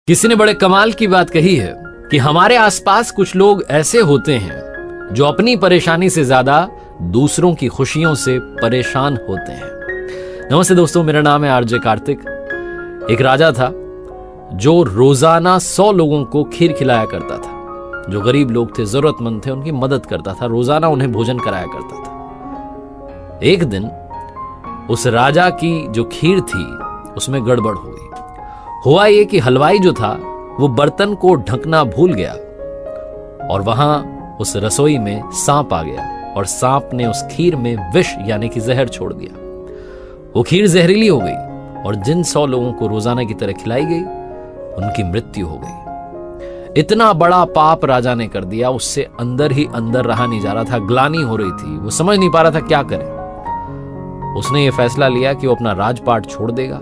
किसी ने बड़े कमाल की बात कही है कि हमारे आसपास कुछ लोग ऐसे होते हैं जो अपनी परेशानी से ज्यादा दूसरों की खुशियों से परेशान होते हैं। नमस्ते दोस्तों, मेरा नाम है आरजे कार्तिक। एक राजा था जो रोजाना 100 लोगों को खीर खिलाया करता था। जो गरीब लोग थे, जरूरतमंद थे, उनकी मदद करता था, रोजाना उन्हें भोजन कराया करता था। एक दिन उस राजा की जो खीर थी उसमें गड़बड़ हो गई। हुआ ये कि हलवाई जो था वो बर्तन को ढकना भूल गया और वहां उस रसोई में सांप आ गया और सांप ने उस खीर में विष यानी कि जहर छोड़ दिया। वो खीर जहरीली हो गई और जिन 100 लोगों को रोजाना की तरह खिलाई गई उनकी मृत्यु हो गई। इतना बड़ा पाप राजा ने कर दिया, उससे अंदर ही अंदर रहा नहीं जा रहा था, ग्लानि हो रही थी, वो समझ नहीं पा रहा था क्या करे। उसने ये फैसला लिया कि वो अपना राजपाट छोड़ देगा,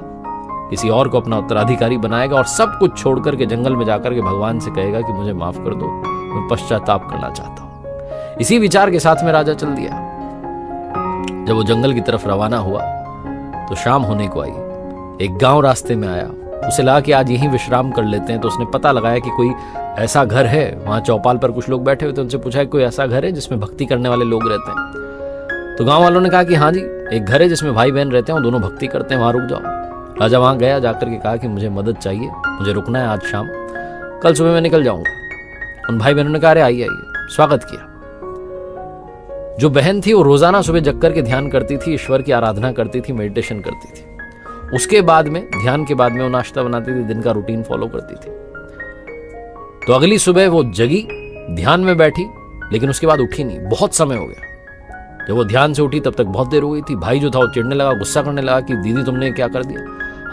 किसी और को अपना उत्तराधिकारी बनाएगा और सब कुछ छोड़ करके जंगल में जाकर के भगवान से कहेगा कि मुझे माफ कर दो, मैं पश्चाताप करना चाहता हूं। इसी विचार के साथ में राजा चल दिया। जब वो जंगल की तरफ रवाना हुआ तो शाम होने को आई। एक गांव रास्ते में आया, उसे लगा कि आज यहीं विश्राम कर लेते हैं। तो उसने पता लगाया कि कोई ऐसा घर है, वहां चौपाल पर कुछ लोग बैठे हुए थे। उनसे पूछा कोई ऐसा घर है जिसमें भक्ति करने वाले लोग रहते हैं। तो गांव वालों ने कहा कि हाँ जी, एक घर है जिसमें भाई बहन रहते हैं, वो दोनों भक्ति करते हैं, वहां रुक जाओ। राजा वहां गया, जाकर के कहा कि मुझे मदद चाहिए, मुझे रुकना है आज शाम, कल सुबह मैं निकल जाऊंगा। उन भाई बहनों ने कहा अरे आइए आइए, स्वागत किया। जो बहन थी वो रोजाना सुबह जग करके ध्यान करती थी, ईश्वर की आराधना करती थी, मेडिटेशन करती थी। उसके बाद में, ध्यान के बाद में वो नाश्ता बनाती थी, दिन का रूटीन फॉलो करती थी। तो अगली सुबह वो जगी, ध्यान में बैठी, लेकिन उसके बाद उठी नहीं। बहुत समय हो गया। जब वो ध्यान से उठी तब तक बहुत देर हो गई थी। भाई जो था वो चिढ़ने लगा, गुस्सा करने लगा कि दीदी तुमने क्या कर दिया,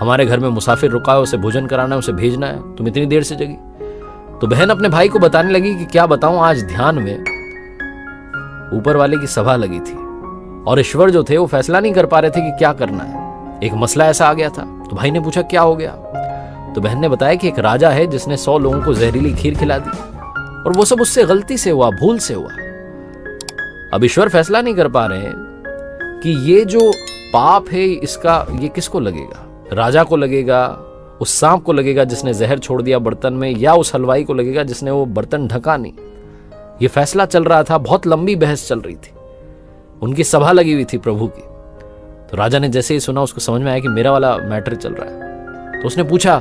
हमारे घर में मुसाफिर रुका है, उसे भोजन कराना है, उसे भेजना है, तुम इतनी देर से जगी। तो बहन अपने भाई को बताने लगी कि क्या बताऊं, आज ध्यान में ऊपर वाले की सभा लगी थी और ईश्वर जो थे वो फैसला नहीं कर पा रहे थे कि क्या करना है। एक मसला ऐसा आ गया था। तो भाई ने पूछा क्या हो गया। तो बहन ने बताया कि एक राजा है जिसने 100 लोगों को जहरीली खीर खिला दी और वो सब उससे गलती से हुआ, भूल से हुआ। अब ईश्वर फैसला नहीं कर पा रहे हैं कि ये जो पाप है इसका ये किसको लगेगा, राजा को लगेगा, उस सांप को लगेगा जिसने जहर छोड़ दिया बर्तन में, या उस हलवाई को लगेगा जिसने वो बर्तन ढका नहीं। ये फैसला चल रहा था, बहुत लंबी बहस चल रही थी, उनकी सभा लगी हुई थी प्रभु की। तो राजा ने जैसे ही सुना उसको समझ में आया कि मेरा वाला मैटर चल रहा है। तो उसने पूछा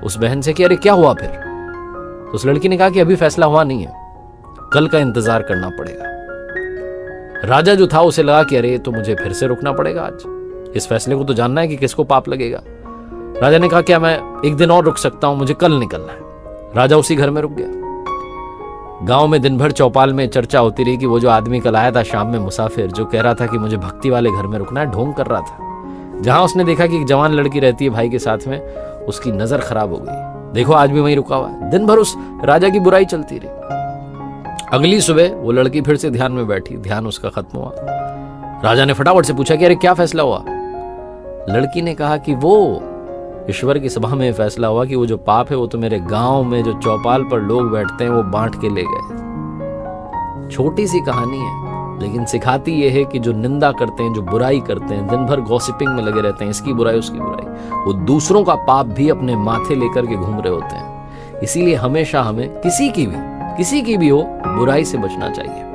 उस बहन से कि अरे क्या हुआ फिर। तो उस लड़की ने कहा कि अभी फैसला हुआ नहीं है, कल का इंतजार करना पड़ेगा। राजा जो था उसे लगा कि अरे तो मुझे फिर से रुकना पड़ेगा, आज इस फैसले को तो जानना है कि किसको पाप लगेगा। राजा ने कहा क्या मैं एक दिन और रुक सकता हूं, मुझे कल निकलना है। राजा उसी घर में रुक गया। गांव में दिन भर चौपाल में चर्चा होती रही कि वो जो आदमी कल आया था शाम में मुसाफिर, जो कह रहा था कि मुझे भक्ति वाले घर में रुकना है, ढोंग कर रहा था। जहां उसने देखा कि एक जवान लड़की रहती है भाई के साथ में, उसकी नजर खराब हो गई। देखो आज भी वहीं रुका हुआ है। दिन भर उस राजा की बुराई चलती रही। अगली सुबह वो लड़की फिर से ध्यान में बैठी, ध्यान उसका खत्म हुआ। राजा ने फटाफट से पूछा कि अरे क्या फैसला हुआ। लड़की ने कहा कि वो ईश्वर की सभा में फैसला हुआ कि वो जो पाप है वो तो मेरे गांव में जो चौपाल पर लोग बैठते हैं वो बांट के ले गए। छोटी सी कहानी है, लेकिन सिखाती ये है कि जो निंदा करते हैं, जो बुराई करते हैं, दिन भर गॉसिपिंग में लगे रहते हैं, इसकी बुराई उसकी बुराई, वो दूसरों का पाप भी अपने माथे लेकर के घूम रहे होते हैं। इसीलिए हमेशा हमें किसी की भी हो बुराई से बचना चाहिए।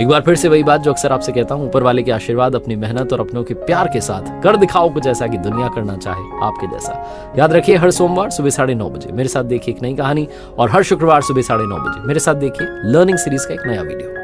एक बार फिर से वही बात जो अक्सर आपसे कहता हूं, ऊपर वाले के आशीर्वाद, अपनी मेहनत और अपनों के प्यार के साथ कर दिखाओ कुछ ऐसा कि दुनिया करना चाहे आपके जैसा। याद रखिए, हर सोमवार सुबह 9:30 बजे मेरे साथ देखिए एक नई कहानी, और हर शुक्रवार सुबह 9:30 बजे मेरे साथ देखिए लर्निंग सीरीज का एक नया वीडियो।